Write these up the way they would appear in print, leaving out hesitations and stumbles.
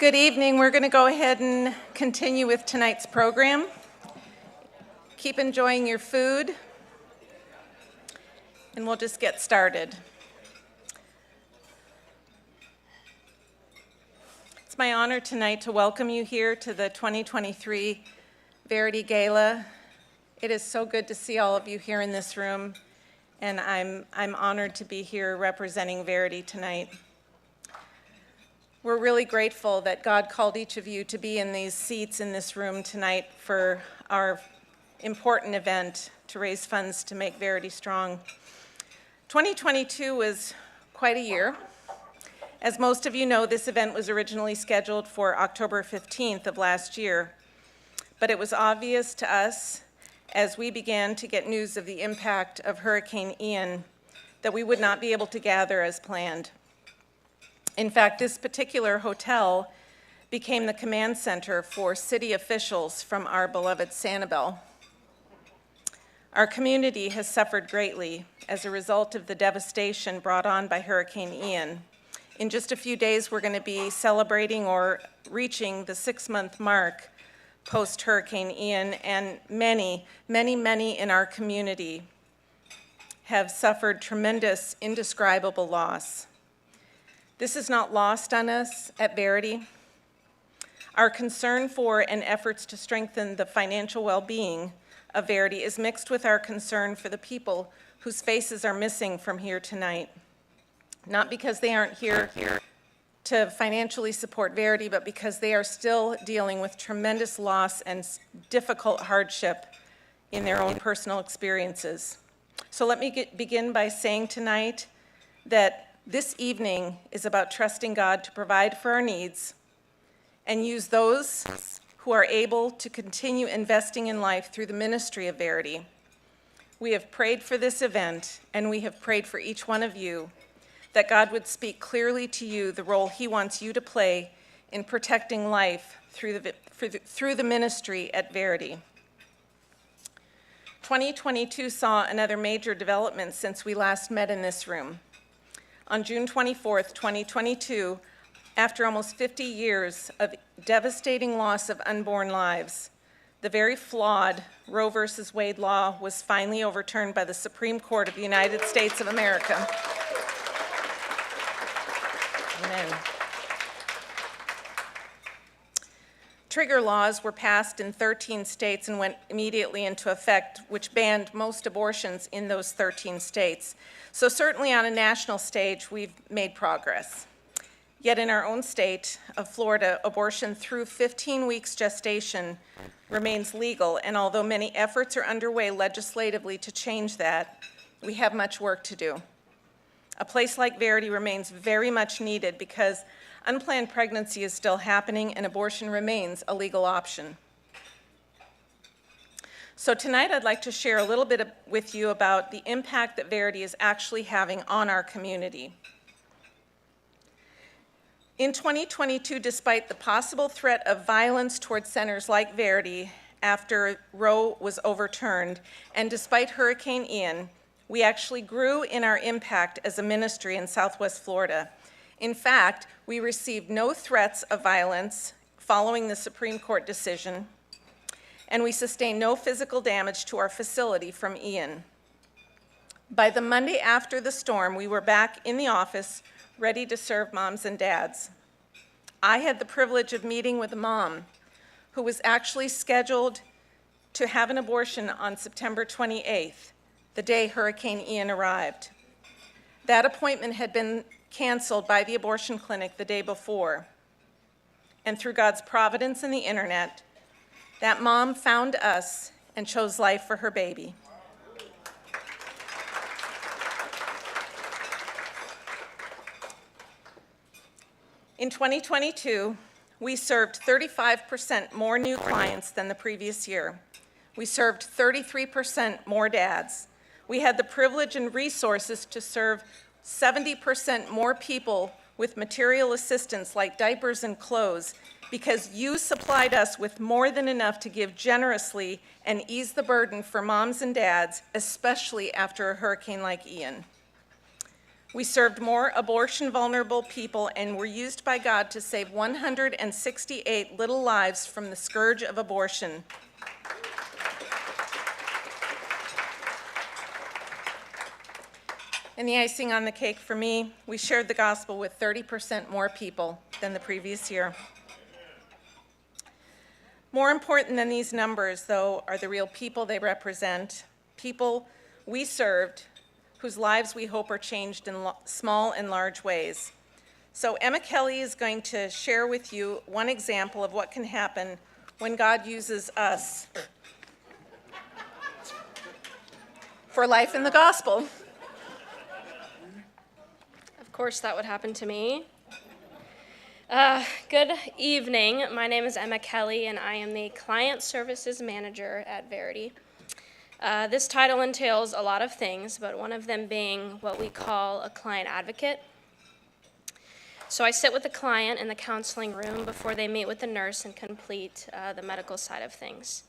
Good evening. We're going to go ahead and continue with tonight's program. Keep enjoying your food, and we'll just get started. It's my honor tonight to welcome you here to the 2023 Verity Gala. It is so good to see all of you here in this room, and I'm honored to be here representing Verity tonight. We're really grateful that God called each of you to be in these seats in this room tonight for our important event to raise funds to make Verity strong. 2022 was quite a year. As most of you know, this event was originally scheduled for October 15th of last year, but it was obvious to us as we began to get news of the impact of Hurricane Ian that we would not be able to gather as planned. In fact, this particular hotel became the command center for city officials from our beloved Sanibel. Our community has suffered greatly as a result of the devastation brought on by Hurricane Ian. In just a few days, we're going to be celebrating or reaching the 6-month mark post-Hurricane Ian, and many in our community have suffered tremendous, indescribable loss. This is not lost on us at Verity. Our concern for and efforts to strengthen the financial well-being of Verity is mixed with our concern for the people whose faces are missing from here tonight. Not because they aren't here to financially support Verity, but because they are still dealing with tremendous loss and difficult hardship in their own personal experiences. So let me begin by saying tonight that this evening is about trusting God to provide for our needs and use those who are able to continue investing in life through the ministry of Verity. We have prayed for this event, and we have prayed for each one of you that God would speak clearly to you the role He wants you to play in protecting life through the ministry at Verity. 2022 saw another major development since we last met in this room. On June 24th, 2022, after almost 50 years of devastating loss of unborn lives, the very flawed Roe v. Wade law was finally overturned by the Supreme Court of the United States of America. Amen. Trigger laws were passed in 13 states and went immediately into effect, which banned most abortions in those 13 states. So certainly on a national stage, we've made progress. Yet in our own state of Florida, abortion through 15 weeks gestation remains legal, and although many efforts are underway legislatively to change that, we have much work to do. A place like Verity remains very much needed because unplanned pregnancy is still happening and abortion remains a legal option. So tonight I'd like to share a little bit with you about the impact that Verity is actually having on our community. In 2022, despite the possible threat of violence towards centers like Verity after Roe was overturned, and despite Hurricane Ian, we actually grew in our impact as a ministry in Southwest Florida. In fact, we received no threats of violence following the Supreme Court decision, and we sustained no physical damage to our facility from Ian. By the Monday after the storm, we were back in the office, ready to serve moms and dads. I had the privilege of meeting with a mom who was actually scheduled to have an abortion on September 28th, the day Hurricane Ian arrived. That appointment had been canceled by the abortion clinic the day before. And through God's providence and the internet, that mom found us and chose life for her baby. In 2022, we served 35% more new clients than the previous year. We served 33% more dads. We had the privilege and resources to serve 70% more people with material assistance like diapers and clothes because you supplied us with more than enough to give generously and ease the burden for moms and dads, especially after a hurricane like Ian. We served more abortion-vulnerable people and were used by God to save 168 little lives from the scourge of abortion. And the icing on the cake for me, we shared the gospel with 30% more people than the previous year. More important than these numbers, though, are the real people they represent, people we served, whose lives we hope are changed in small and large ways. So Emma Kelly is going to share with you one example of what can happen when God uses us for life in the gospel. Of course, that would happen to me. Good evening. My name is Emma Kelly, and I am the Client Services Manager at Verity. This title entails a lot of things, but one of them being what we call a client advocate. So I sit with the client in the counseling room before they meet with the nurse and complete the medical side of things.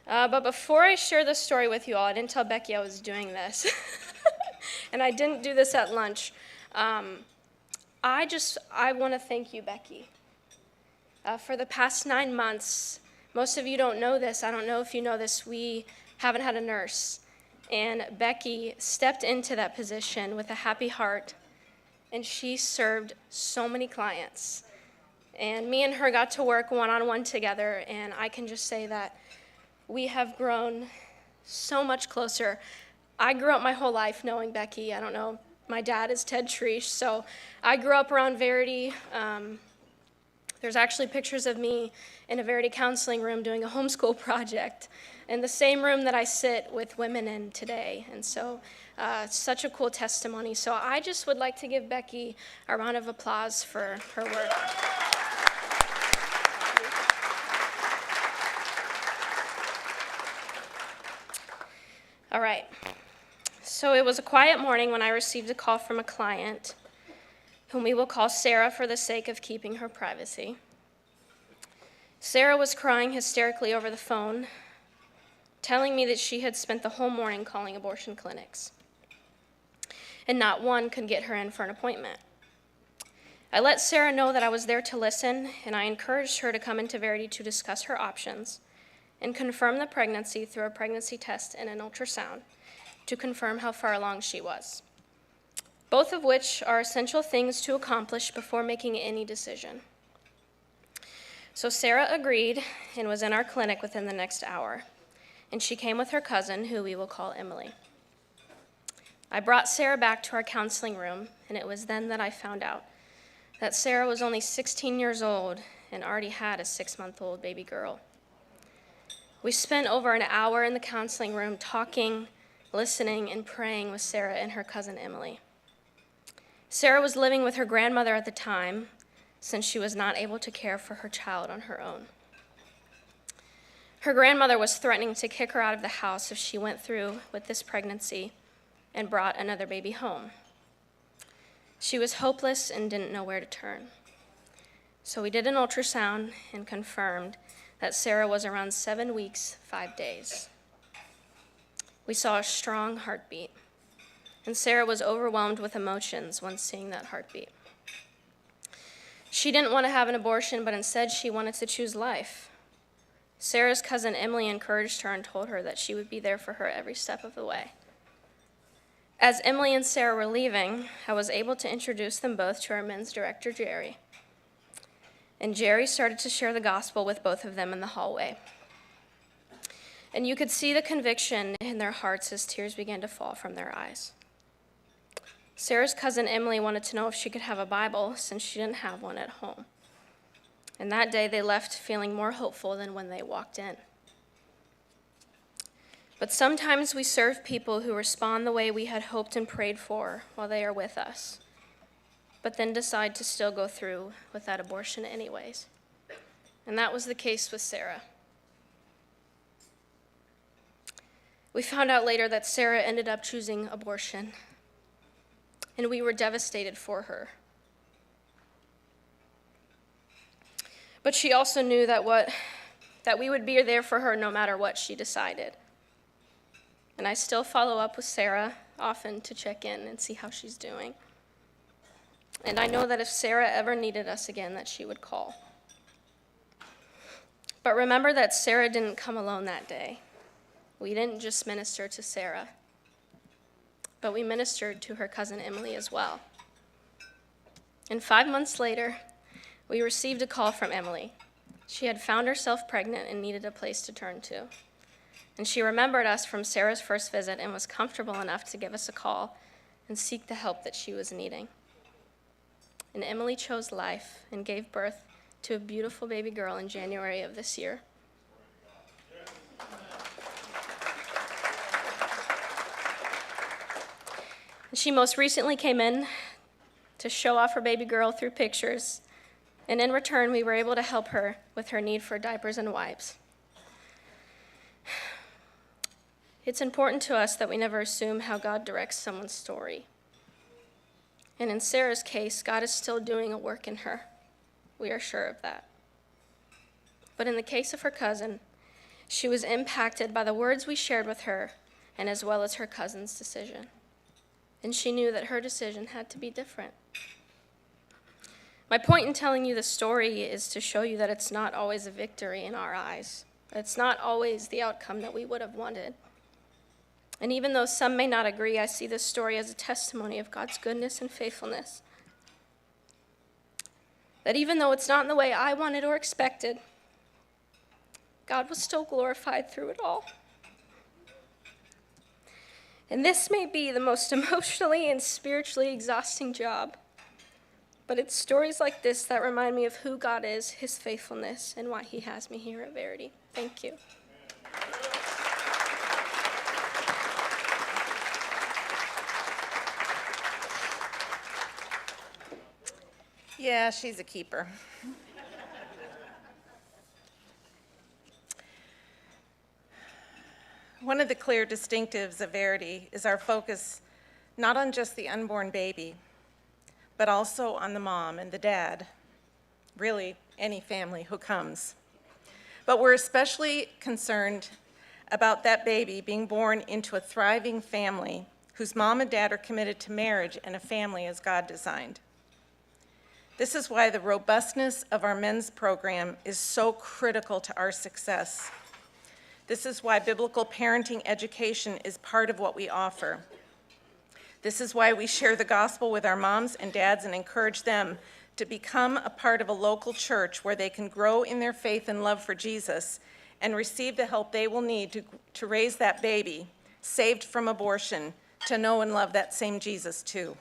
But before I share this story with you all, I didn't tell Becky I was doing this. And I didn't do this at lunch. I want to thank you, Becky. For the past 9 months, most of you don't know this. I don't know if you know this. We haven't had a nurse. And Becky stepped into that position with a happy heart, and she served so many clients. And me and her got to work one-on-one together, and I can just say that we have grown so much closer. I grew up my whole life knowing Becky. I don't know, my dad is Ted Treesh, so I grew up around Verity. There's actually pictures of me in a Verity counseling room doing a homeschool project in the same room that I sit with women in today. And so it's such a cool testimony. So I just would like to give Becky a round of applause for her work. All right. So it was a quiet morning when I received a call from a client, whom we will call Sarah for the sake of keeping her privacy. Sarah was crying hysterically over the phone, telling me that she had spent the whole morning calling abortion clinics, and not one could get her in for an appointment. I let Sarah know that I was there to listen, and I encouraged her to come into Verity to discuss her options and confirm the pregnancy through a pregnancy test and an ultrasound to confirm how far along she was, both of which are essential things to accomplish before making any decision. So Sarah agreed and was in our clinic within the next hour, and she came with her cousin, who we will call Emily. I brought Sarah back to our counseling room, and it was then that I found out that Sarah was only 16 years old and already had a 6-month-old baby girl. We spent over an hour in the counseling room talking, listening, and praying with Sarah and her cousin Emily. Sarah was living with her grandmother at the time, since she was not able to care for her child on her own. Her grandmother was threatening to kick her out of the house if she went through with this pregnancy and brought another baby home. She was hopeless and didn't know where to turn. So we did an ultrasound and confirmed that Sarah was around 7 weeks, 5 days. We saw a strong heartbeat, and Sarah was overwhelmed with emotions when seeing that heartbeat. She didn't want to have an abortion, but instead she wanted to choose life. Sarah's cousin Emily encouraged her and told her that she would be there for her every step of the way. As Emily and Sarah were leaving, I was able to introduce them both to our men's director, Jerry. And Jerry started to share the gospel with both of them in the hallway. And you could see the conviction in their hearts as tears began to fall from their eyes. Sarah's cousin Emily wanted to know if she could have a Bible since she didn't have one at home. And that day they left feeling more hopeful than when they walked in. But sometimes we serve people who respond the way we had hoped and prayed for while they are with us, but then decide to still go through with that abortion anyways. And that was the case with Sarah. We found out later that Sarah ended up choosing abortion, and we were devastated for her. But she also knew that we would be there for her no matter what she decided. And I still follow up with Sarah often to check in and see how she's doing. And I know that if Sarah ever needed us again, that she would call. But remember that Sarah didn't come alone that day. We didn't just minister to Sarah, but we ministered to her cousin Emily as well. And 5 months later, we received a call from Emily. She had found herself pregnant and needed a place to turn to. And she remembered us from Sarah's first visit and was comfortable enough to give us a call and seek the help that she was needing. And Emily chose life and gave birth to a beautiful baby girl in January of this year. And she most recently came in to show off her baby girl through pictures, and in return, we were able to help her with her need for diapers and wipes. It's important to us that we never assume how God directs someone's story. And in Sarah's case, God is still doing a work in her. We are sure of that. But in the case of her cousin, she was impacted by the words we shared with her, and as well as her cousin's decision. And she knew that her decision had to be different. My point in telling you the story is to show you that it's not always a victory in our eyes. It's not always the outcome that we would have wanted. And even though some may not agree, I see this story as a testimony of God's goodness and faithfulness. That even though it's not in the way I wanted or expected, God was still glorified through it all. And this may be the most emotionally and spiritually exhausting job, but it's stories like this that remind me of who God is, his faithfulness, and why he has me here at Verity. Thank you. Yeah, she's a keeper. One of the clear distinctives of Verity is our focus not on just the unborn baby, but also on the mom and the dad, really any family who comes. But we're especially concerned about that baby being born into a thriving family whose mom and dad are committed to marriage and a family as God designed. This is why the robustness of our men's program is so critical to our success. This is why biblical parenting education is part of what we offer. This is why we share the gospel with our moms and dads and encourage them to become a part of a local church where they can grow in their faith and love for Jesus and receive the help they will need to raise that baby, saved from abortion, to know and love that same Jesus too.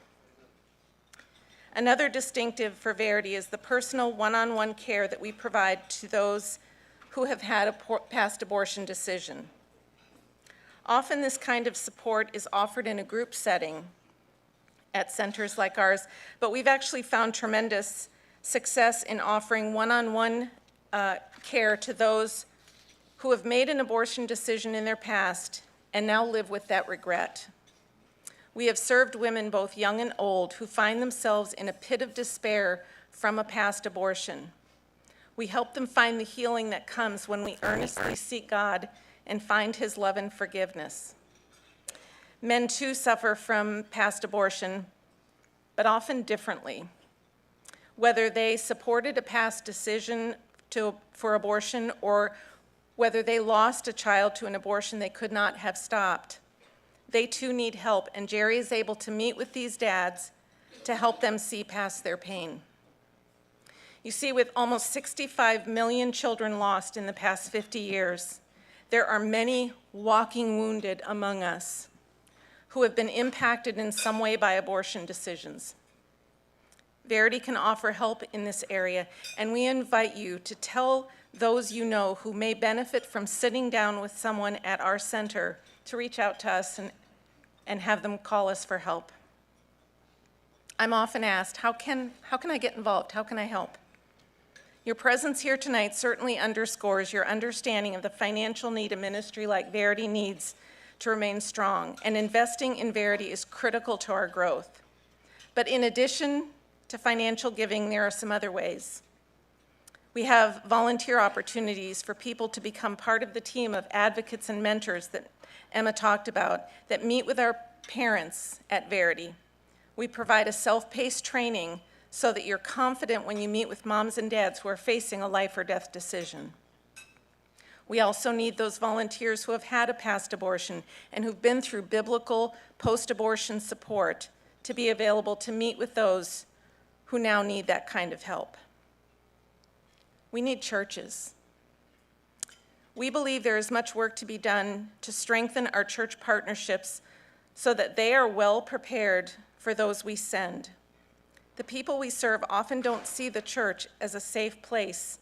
Another distinctive for Verity is the personal one-on-one care that we provide to those who have had a past abortion decision. Often this kind of support is offered in a group setting at centers like ours, but we've actually found tremendous success in offering one-on-one care to those who have made an abortion decision in their past and now live with that regret. We have served women, both young and old, who find themselves in a pit of despair from a past abortion. We help them find the healing that comes when we earnestly seek God and find his love and forgiveness. Men, too, suffer from past abortion, but often differently. Whether they supported a past decision for abortion or whether they lost a child to an abortion they could not have stopped, they too need help, and Jerry is able to meet with these dads to help them see past their pain. You see, with almost 65 million children lost in the past 50 years, there are many walking wounded among us who have been impacted in some way by abortion decisions. Verity can offer help in this area, and we invite you to tell those you know who may benefit from sitting down with someone at our center to reach out to us and have them call us for help. I'm often asked, how can I get involved? How can I help? Your presence here tonight certainly underscores your understanding of the financial need a ministry like Verity needs to remain strong, and investing in Verity is critical to our growth. But in addition to financial giving, there are some other ways. We have volunteer opportunities for people to become part of the team of advocates and mentors that Emma talked about that meet with our Parents at Verity, we provide a self-paced training so that you're confident when you meet with moms and dads who are facing a life or death decision. We also need those volunteers who have had a past abortion and who've been through biblical post-abortion support to be available to meet with those who now need that kind of help. We need churches. We believe there is much work to be done to strengthen our church partnerships so that they are well prepared for those we send. The people we serve often don't see the church as a safe place,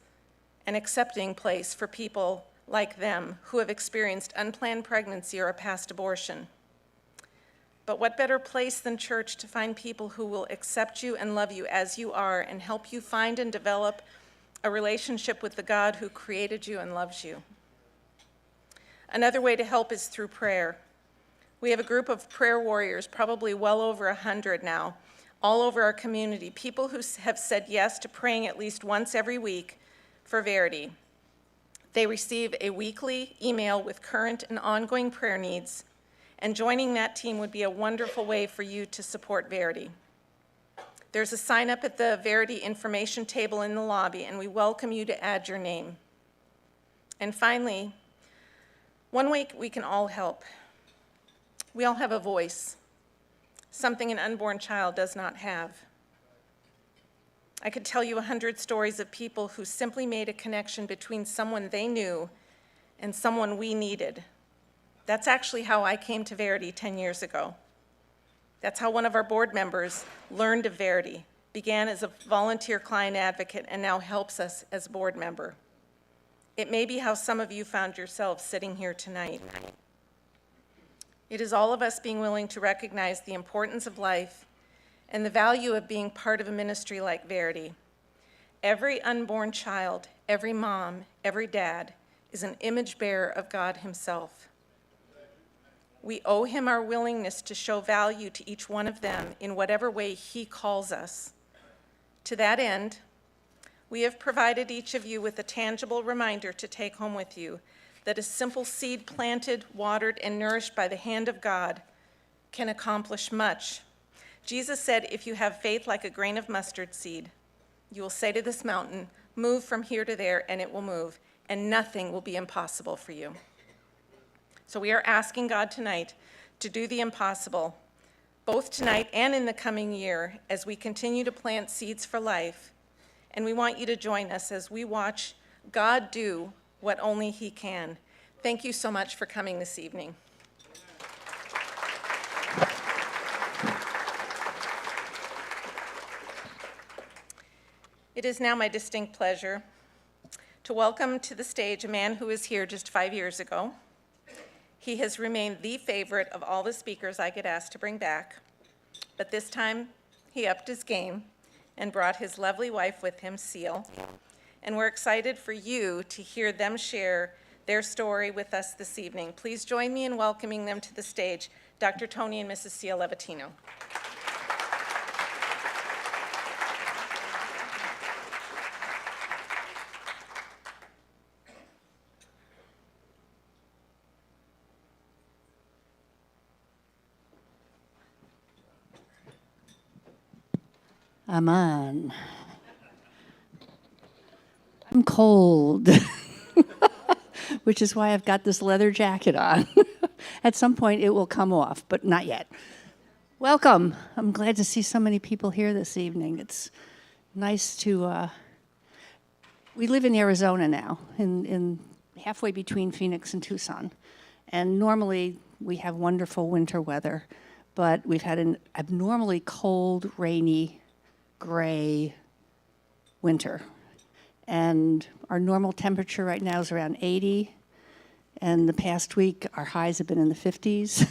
an accepting place for people like them who have experienced unplanned pregnancy or a past abortion. But what better place than church to find people who will accept you and love you as you are and help you find and develop a relationship with the God who created you and loves you. Another way to help is through prayer. We have a group of prayer warriors, probably well over 100 now, all over our community, people who have said yes to praying at least once every week for Verity. They receive a weekly email with current and ongoing prayer needs, and joining that team would be a wonderful way for you to support Verity. There's a sign up at the Verity information table in the lobby, and we welcome you to add your name. And finally, one way we can all help. We all have a voice, something an unborn child does not have. I could tell you 100 stories of people who simply made a connection between someone they knew and someone we needed. That's actually how I came to Verity 10 years ago. That's how one of our board members learned of Verity, began as a volunteer client advocate, and now helps us as a board member. It may be how some of you found yourselves sitting here tonight. It is all of us being willing to recognize the importance of life and the value of being part of a ministry like Verity. Every unborn child, every mom, every dad is an image bearer of God himself. We owe him our willingness to show value to each one of them in whatever way he calls us. To that end, we have provided each of you with a tangible reminder to take home with you that a simple seed planted, watered, and nourished by the hand of God can accomplish much. Jesus said, if you have faith like a grain of mustard seed, you will say to this mountain, move from here to there, and it will move, and nothing will be impossible for you. So we are asking God tonight to do the impossible, both tonight and in the coming year, as we continue to plant seeds for life. And we want you to join us as we watch God do what only he can. Thank you so much for coming this evening. It is now my distinct pleasure to welcome to the stage a man who was here just 5 years ago. He has remained the favorite of all the speakers I get asked to bring back, but this time he upped his game and brought his lovely wife with him, Seal, and we're excited for you to hear them share their story with us this evening. Please join me in welcoming them to the stage, Dr. Tony and Mrs. Seal Levatino. I'm on. I'm cold, which is why I've got this leather jacket on. At some point it will come off, but not yet. Welcome. I'm glad to see so many people here this evening. It's nice to, we live in Arizona now, in halfway between Phoenix and Tucson. And normally we have wonderful winter weather, but we've had an abnormally cold, rainy, gray winter. And our normal temperature right now is around 80. And the past week, our highs have been in the 50s.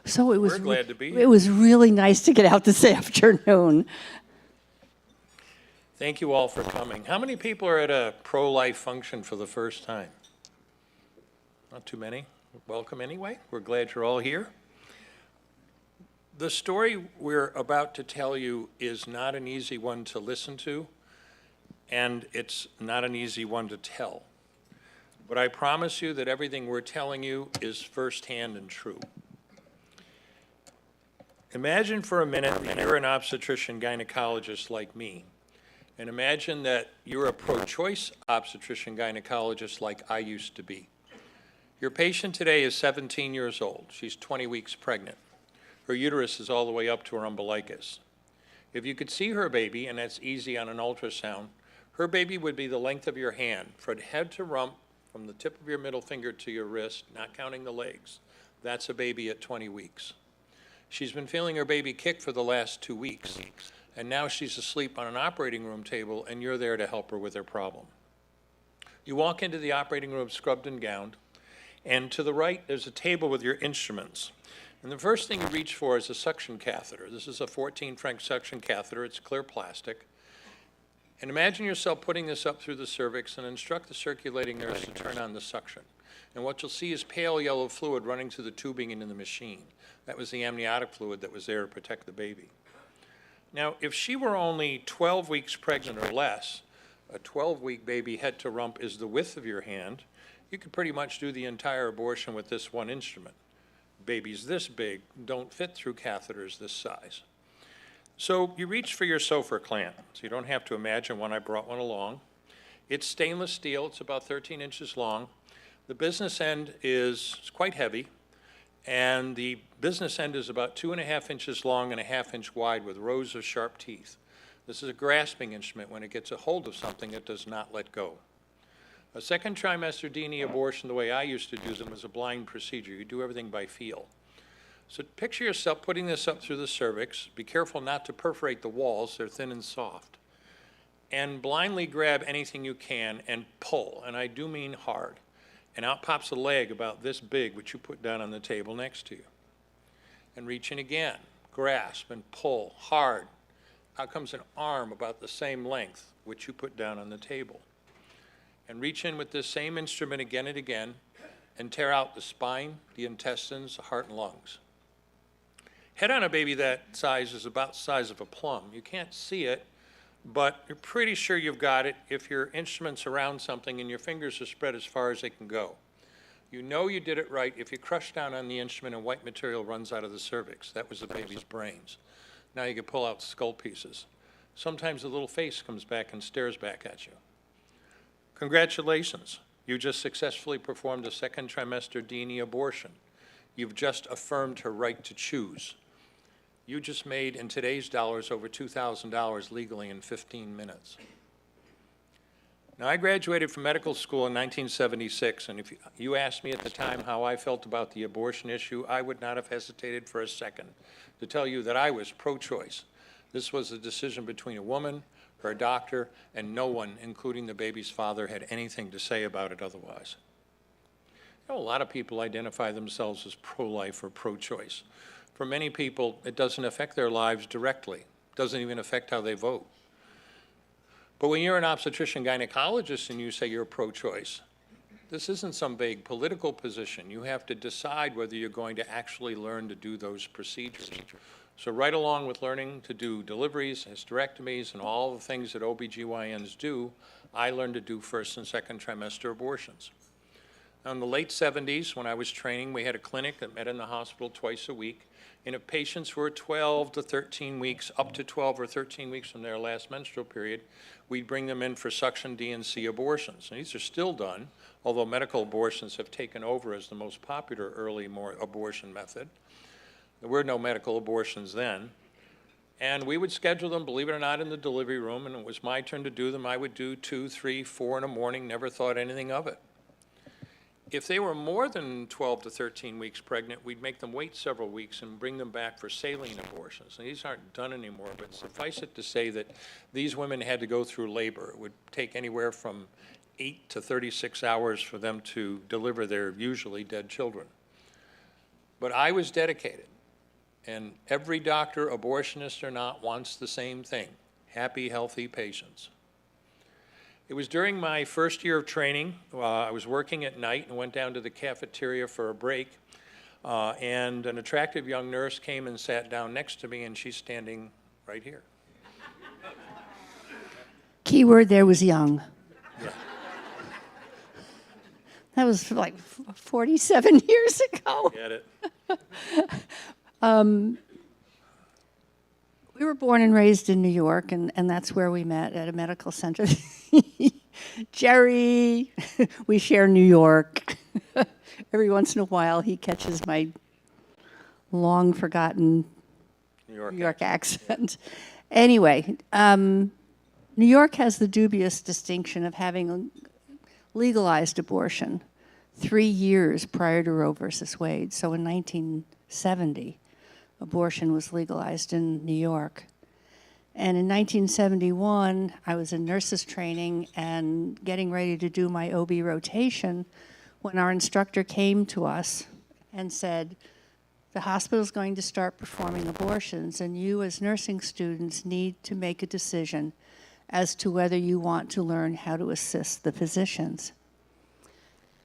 So it was, We're glad to be here. It was really nice to get out this afternoon. Thank you all for coming. How many people are at a pro-life function for the first time? Not too many. Welcome anyway. We're glad you're all here. The story we're about to tell you is not an easy one to listen to, and it's not an easy one to tell. But I promise you that everything we're telling you is firsthand and true. Imagine for a minute that you're an obstetrician gynecologist like me, and imagine that you're a pro-choice obstetrician gynecologist like I used to be. Your patient today is 17 years old. She's 20 weeks pregnant. Her uterus is all the way up to her umbilicus. If you could see her baby, and that's easy on an ultrasound, her baby would be the length of your hand, from head to rump, from the tip of your middle finger to your wrist, not counting the legs. That's a baby at 20 weeks. She's been feeling her baby kick for the last 2 weeks, and now she's asleep on an operating room table, and you're there to help her with her problem. You walk into the operating room scrubbed and gowned, and to the right, there's a table with your instruments. And the first thing you reach for is a suction catheter. This is a 14 Frank suction catheter. It's clear plastic. And imagine yourself putting this up through the cervix and instruct the circulating nurse to turn on the suction. And what you'll see is pale yellow fluid running through the tubing into the machine. That was the amniotic fluid that was there to protect the baby. Now, if she were only 12 weeks pregnant or less, a 12-week baby head to rump is the width of your hand, you could pretty much do the entire abortion with this one instrument. Babies this big don't fit through catheters this size. So you reach for your Sofer clamp. So you don't have to imagine one. I brought one along. It's stainless steel. It's about 13 inches long. The business end is quite heavy, and the business end is about 2.5 inches long and 1/2 inch wide with rows of sharp teeth. This is a grasping instrument. When it gets a hold of something, it does not let go. A second trimester D&E abortion, the way I used to do them, was a blind procedure. You do everything by feel. So picture yourself putting this up through the cervix. Be careful not to perforate the walls. They're thin and soft. And blindly grab anything you can and pull, and I do mean hard. And out pops a leg about this big, which you put down on the table next to you. And reach in again, grasp and pull hard. Out comes an arm about the same length, which you put down on the table. And reach in with this same instrument again and again and tear out the spine, the intestines, the heart and lungs. Head on a baby that size is about the size of a plum. You can't see it, but you're pretty sure you've got it if your instrument's around something and your fingers are spread as far as they can go. You know you did it right if you crush down on the instrument and white material runs out of the cervix. That was the baby's brains. Now you can pull out skull pieces. Sometimes the little face comes back and stares back at you. Congratulations. You just successfully performed a second trimester D&E abortion. You've just affirmed her right to choose. You just made, in today's dollars, over $2,000 legally in 15 minutes. Now, I graduated from medical school in 1976, and if you asked me at the time how I felt about the abortion issue, I would not have hesitated for a second to tell you that I was pro-choice. This was a decision between a woman, her doctor, and no one, including the baby's father, had anything to say about it otherwise. You know, a lot of people identify themselves as pro-life or pro-choice. For many people, it doesn't affect their lives directly. It doesn't even affect how they vote. But when you're an obstetrician gynecologist and you say you're pro-choice, this isn't some vague political position. You have to decide whether you're going to actually learn to do those procedures. So right along with learning to do deliveries, hysterectomies, and all the things that OBGYNs do, I learned to do first and second trimester abortions. Now, in the late 70s, when I was training, we had a clinic that met in the hospital twice a week. And if patients were 12 to 13 weeks, up to 12 or 13 weeks from their last menstrual period, we'd bring them in for suction D&C abortions. And these are still done, although medical abortions have taken over as the most popular early abortion method. There were no medical abortions then. And we would schedule them, believe it or not, in the delivery room, and it was my turn to do them. I would do 2, 3, 4 in the morning, never thought anything of it. If they were more than 12 to 13 weeks pregnant, we'd make them wait several weeks and bring them back for saline abortions. And these aren't done anymore, but suffice it to say that these women had to go through labor. It would take anywhere from 8 to 36 hours for them to deliver their usually dead children. But I was dedicated, and every doctor, abortionist or not, wants the same thing: happy, healthy patients. It was during my first year of training. I was working at night and went down to the cafeteria for a break, and an attractive young nurse came and sat down next to me, and she's standing right here. Key word there was young. Yeah. That was like 47 years ago. Get it? We were born and raised in New York, and that's where we met, at a medical center. Jerry, we share New York. Every once in a while, he catches my long forgotten New New York accent. Anyway, New York has the dubious distinction of having legalized abortion 3 years prior to Roe versus Wade. So in 1970, abortion was legalized in New York. And in 1971, I was in nurses training and getting ready to do my OB rotation when our instructor came to us and said, the hospital's going to start performing abortions, and you as nursing students need to make a decision as to whether you want to learn how to assist the physicians.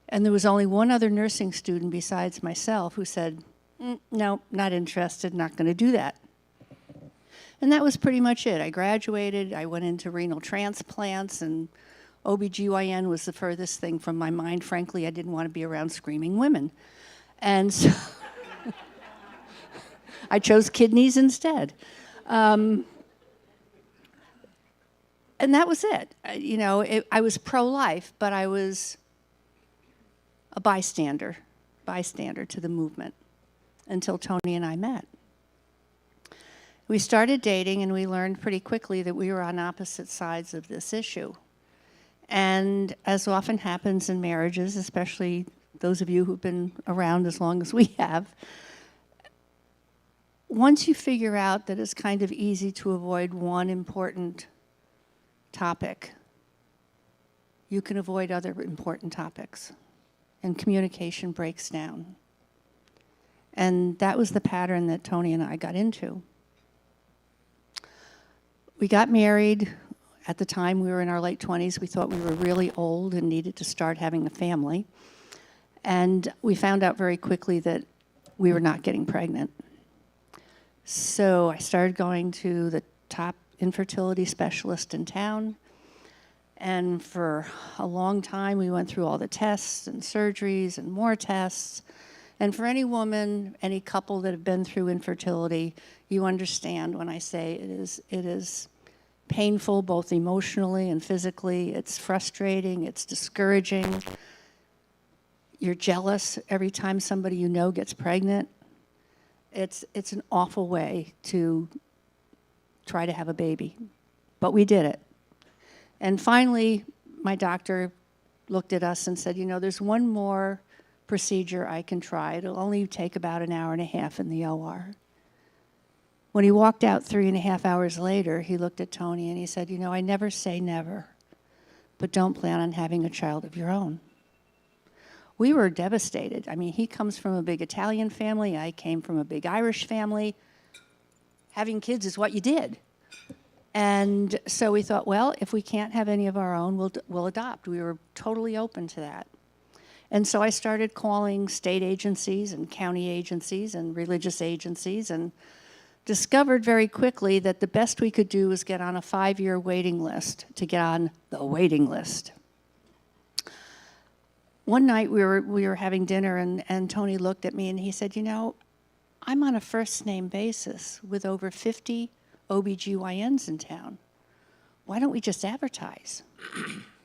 And there was only one other nursing student besides myself who said, no, not interested, not going to do that. And that was pretty much it. I graduated, I went into renal transplants, and OBGYN was the furthest thing from my mind. Frankly, I didn't want to be around screaming women. And so I chose kidneys instead. And that was it. I was pro-life, but I was a bystander to the movement until Tony and I met. We started dating, and we learned pretty quickly that we were on opposite sides of this issue. And as often happens in marriages, especially those of you who've been around as long as we have, once you figure out that it's kind of easy to avoid one important topic, you can avoid other important topics, and communication breaks down. And that was the pattern that Tony and I got into. We got married. At the time, we were in our late 20s. We thought we were really old and needed to start having a family. And we found out very quickly that we were not getting pregnant. So I started going to the top infertility specialist in town. And for a long time, we went through all the tests and surgeries and more tests. And for any woman, any couple that have been through infertility, you understand when I say it is painful, both emotionally and physically. It's frustrating, it's discouraging. You're jealous every time somebody you know gets pregnant. It's an awful way to try to have a baby, but we did it. And finally, my doctor looked at us and said, there's one more procedure I can try. It'll only take about an hour and a half in the OR. When he walked out 3.5 hours later, he looked at Tony and he said, I never say never, but don't plan on having a child of your own. We were devastated. I mean, he comes from a big Italian family. I came from a big Irish family. Having kids is what you did. And so we thought, well, if we can't have any of our own, we'll adopt. We were totally open to that. And so I started calling state agencies and county agencies and religious agencies, and discovered very quickly that the best we could do was get on a 5-year waiting list to get on the waiting list. One night we were having dinner, and Tony looked at me and he said, I'm on a first name basis with over 50 OBGYNs in town. Why don't we just advertise?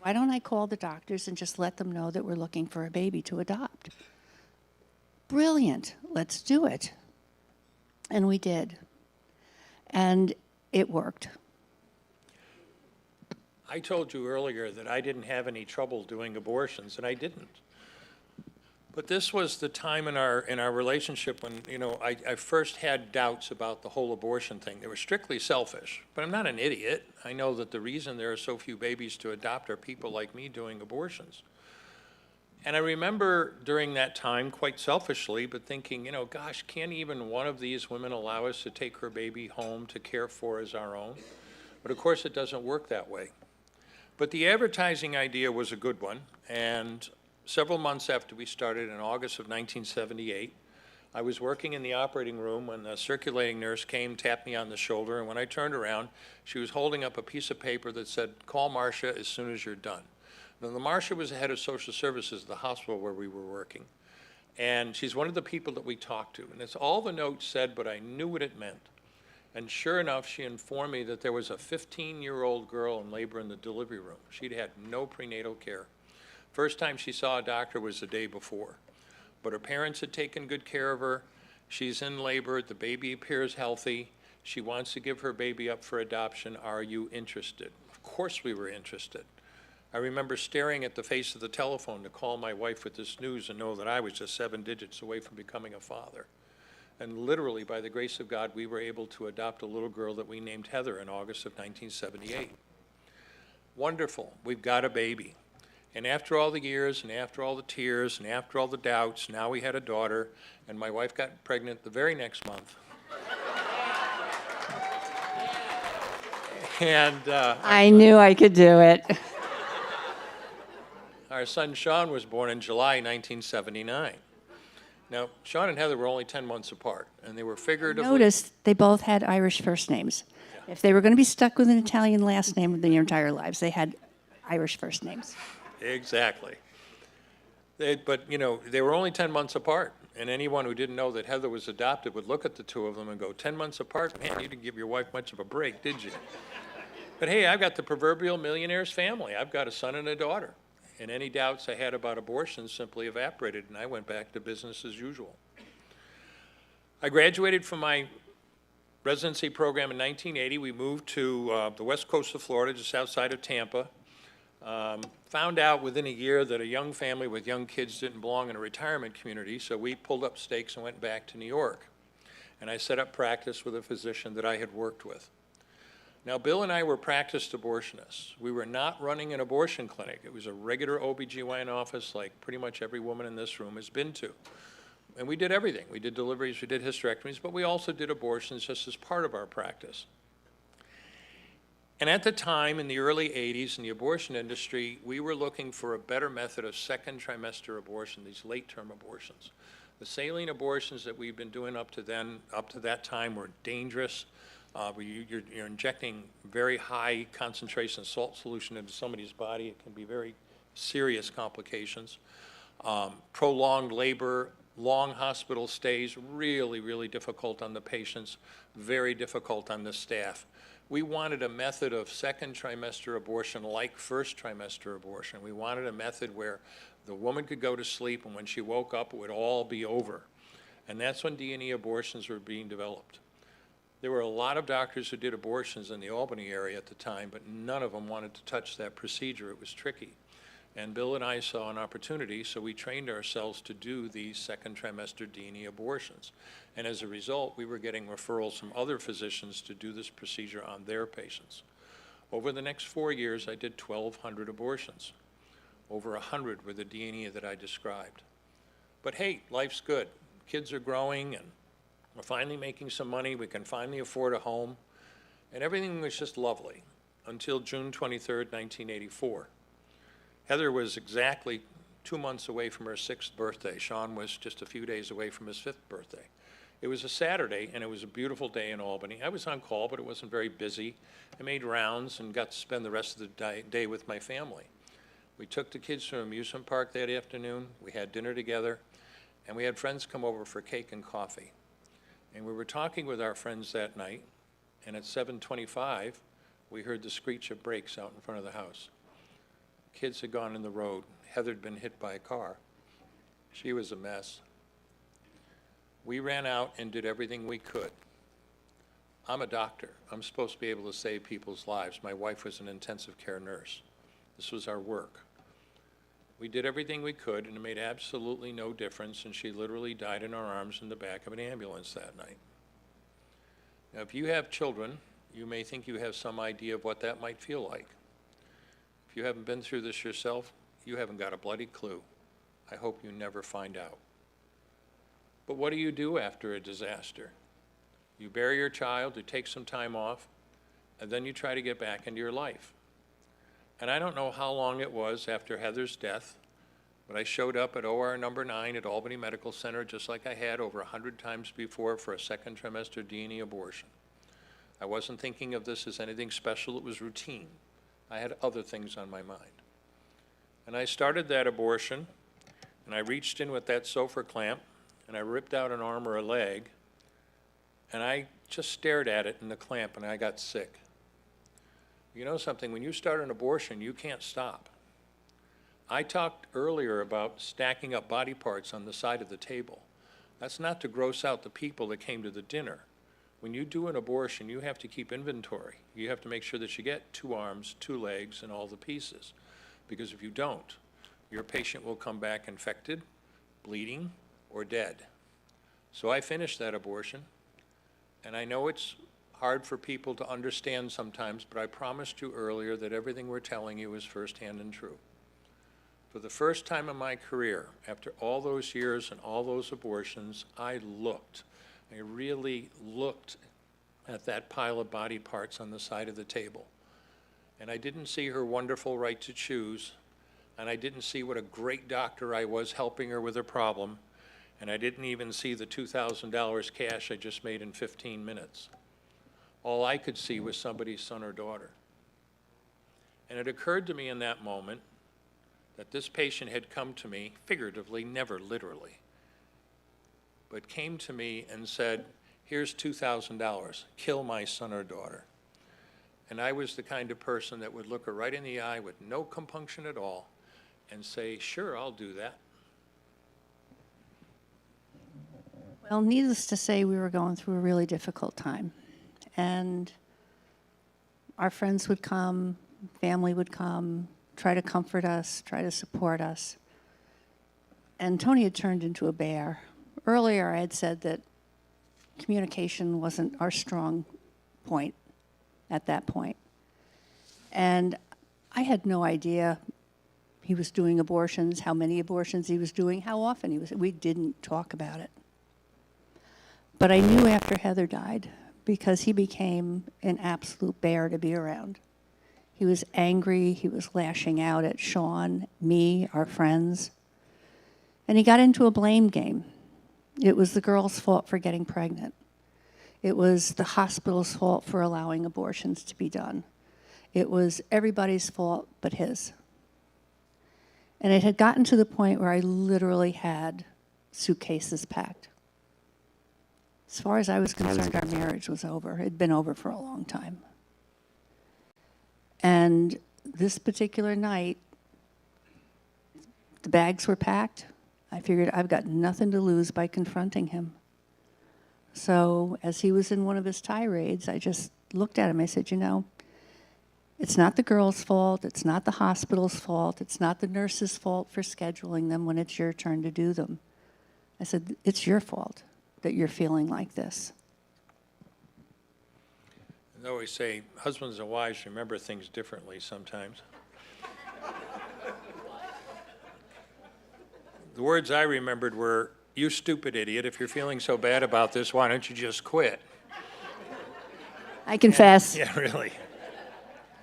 Why don't I call the doctors and just let them know that we're looking for a baby to adopt? Brilliant, let's do it. And we did. And it worked. I told you earlier that I didn't have any trouble doing abortions, and I didn't. But this was the time in our relationship when, I first had doubts about the whole abortion thing. They were strictly selfish, but I'm not an idiot. I know that the reason there are so few babies to adopt are people like me doing abortions. And I remember during that time, quite selfishly, but thinking, gosh, can't even one of these women allow us to take her baby home to care for as our own? But of course, it doesn't work that way. But the advertising idea was a good one, and several months after we started in August of 1978, I was working in the operating room when the circulating nurse came, tapped me on the shoulder, and when I turned around, she was holding up a piece of paper that said, "Call Marcia as soon as you're done." Now, the Marcia was the head of social services at the hospital where we were working, and she's one of the people that we talked to, and that's all the note said, but I knew what it meant. And sure enough, she informed me that there was a 15-year-old girl in labor in the delivery room. She'd had no prenatal care. First time she saw a doctor was the day before. But her parents had taken good care of her. She's in labor. The baby appears healthy. She wants to give her baby up for adoption. Are you interested? Of course we were interested. I remember staring at the face of the telephone to call my wife with this news and know that I was just 7 digits away from becoming a father. And literally, by the grace of God, we were able to adopt a little girl that we named Heather in August of 1978. Wonderful. We've got a baby. And after all the years, and after all the tears, and after all the doubts, now we had a daughter, and my wife got pregnant the very next month. And I knew I could do it. our son Sean was born in July 1979. Now, Sean and Heather were only 10 months apart, and they were figuratively... Notice they both had Irish first names. If they were going to be stuck with an Italian last name their entire lives, they had Irish first names. Exactly. But, you know, they were only 10 months apart, and anyone who didn't know that Heather was adopted would look at the two of them and go, 10 months apart? Man, you didn't give your wife much of a break, did you? But hey, I've got the proverbial millionaire's family. I've got a son and a daughter. And any doubts I had about abortion simply evaporated, and I went back to business as usual. I graduated from my residency program in 1980. We moved to the west coast of Florida, just outside of Tampa. Found out within a year that a young family with young kids didn't belong in a retirement community, so we pulled up stakes and went back to New York. And I set up practice with a physician that I had worked with. Now, Bill and I were practiced abortionists. We were not running an abortion clinic. It was a regular OB/GYN office like pretty much every woman in this room has been to. And we did everything. We did deliveries, we did hysterectomies, but we also did abortions just as part of our practice. And at the time, in the early 80s, in the abortion industry, we were looking for a better method of second trimester abortion, these late-term abortions. The saline abortions that we've been doing up to that time were dangerous. You're injecting very high concentration salt solution into somebody's body. It can be very serious complications. Prolonged labor, long hospital stays, really, really difficult on the patients, very difficult on the staff. We wanted a method of second trimester abortion like first trimester abortion. We wanted a method where the woman could go to sleep, and when she woke up, it would all be over. And that's when D&E abortions were being developed. There were a lot of doctors who did abortions in the Albany area at the time, but none of them wanted to touch that procedure. It was tricky. And Bill and I saw an opportunity, so we trained ourselves to do these second trimester D&E abortions. And as a result, we were getting referrals from other physicians to do this procedure on their patients. Over the next 4 years, I did 1,200 abortions. Over 100 were the D&E that I described. But hey, life's good. Kids are growing, and we're finally making some money. We can finally afford a home. And everything was just lovely until June 23rd, 1984. Heather was exactly 2 months away from her 6th birthday. Sean was just a few days away from his 5th birthday. It was a Saturday, and it was a beautiful day in Albany. I was on call, but it wasn't very busy. I made rounds and got to spend the rest of the day with my family. We took the kids to an amusement park that afternoon. We had dinner together, and we had friends come over for cake and coffee. And we were talking with our friends that night, and at 7:25, we heard the screech of brakes out in front of the house. Kids had gone in the road. Heather had been hit by a car. She was a mess. We ran out and did everything we could. I'm a doctor. I'm supposed to be able to save people's lives. My wife was an intensive care nurse. This was our work. We did everything we could, and it made absolutely no difference, and she literally died in our arms in the back of an ambulance that night. Now, if you have children, you may think you have some idea of what that might feel like. If you haven't been through this yourself, you haven't got a bloody clue. I hope you never find out. But what do you do after a disaster? You bury your child, you take some time off, and then you try to get back into your life. And I don't know how long it was after Heather's death, but I showed up at OR number 9 at Albany Medical Center just like I had over 100 times before for a second trimester D&E abortion. I wasn't thinking of this as anything special, it was routine. I had other things on my mind. And I started that abortion, and I reached in with that sofa clamp, and I ripped out an arm or a leg, And I just stared at it in the clamp, and I got sick. You know something, when you start an abortion, you can't stop. I talked earlier about stacking up body parts on the side of the table. That's not to gross out the people that came to the dinner. When you do an abortion, you have to keep inventory. You have to make sure that you get 2 arms, 2 legs, and all the pieces. Because if you don't, your patient will come back infected, bleeding, or dead. So I finished that abortion, and I know it's hard for people to understand sometimes, but I promised you earlier that everything we're telling you is firsthand and true. For the first time in my career, after all those years and all those abortions, I really looked at that pile of body parts on the side of the table. And I didn't see her wonderful right to choose, and I didn't see what a great doctor I was helping her with her problem, and I didn't even see the $2,000 cash I just made in 15 minutes. All I could see was somebody's son or daughter. And it occurred to me in that moment that this patient had come to me, figuratively, never literally, but came to me and said, here's $2,000, kill my son or daughter. And I was the kind of person that would look her right in the eye with no compunction at all and say, sure, I'll do that. Well, needless to say, we were going through a really difficult time. And our friends would come, family would come, try to comfort us, try to support us. And Tony had turned into a bear. Earlier, I had said that communication wasn't our strong point at that point. And I had no idea he was doing abortions, how many abortions he was doing, how often he was. We didn't talk about it. But I knew after Heather died, because he became an absolute bear to be around. He was angry, he was lashing out at Sean, me, our friends. And he got into a blame game. It was the girl's fault for getting pregnant. It was the hospital's fault for allowing abortions to be done. It was everybody's fault but his. And it had gotten to the point where I literally had suitcases packed. As far as I was concerned, our marriage was over. It had been over for a long time. And this particular night, the bags were packed. I figured I've got nothing to lose by confronting him. So as he was in one of his tirades, I just looked at him. I said, you know, it's not the girl's fault. It's not the hospital's fault. It's not the nurse's fault for scheduling them when it's your turn to do them. I said, it's your fault that you're feeling like this. They always say, husbands and wives remember things differently sometimes. The words I remembered were, you stupid idiot, if you're feeling so bad about this, why don't you just quit? I confess. Yeah, really.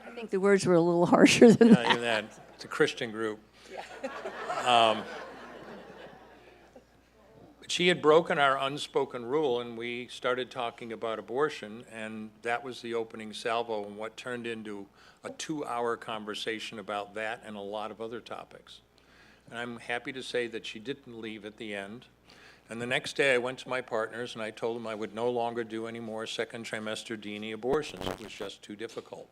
I think the words were a little harsher than Not that. even that. It's a Christian group. But she had broken our unspoken rule, and we started talking about abortion, and that was the opening salvo and what turned into a 2-hour conversation about that and a lot of other topics. And I'm happy to say that she didn't leave at the end. And the next day I went to my partners and I told them I would no longer do any more second trimester D&E abortions. It was just too difficult.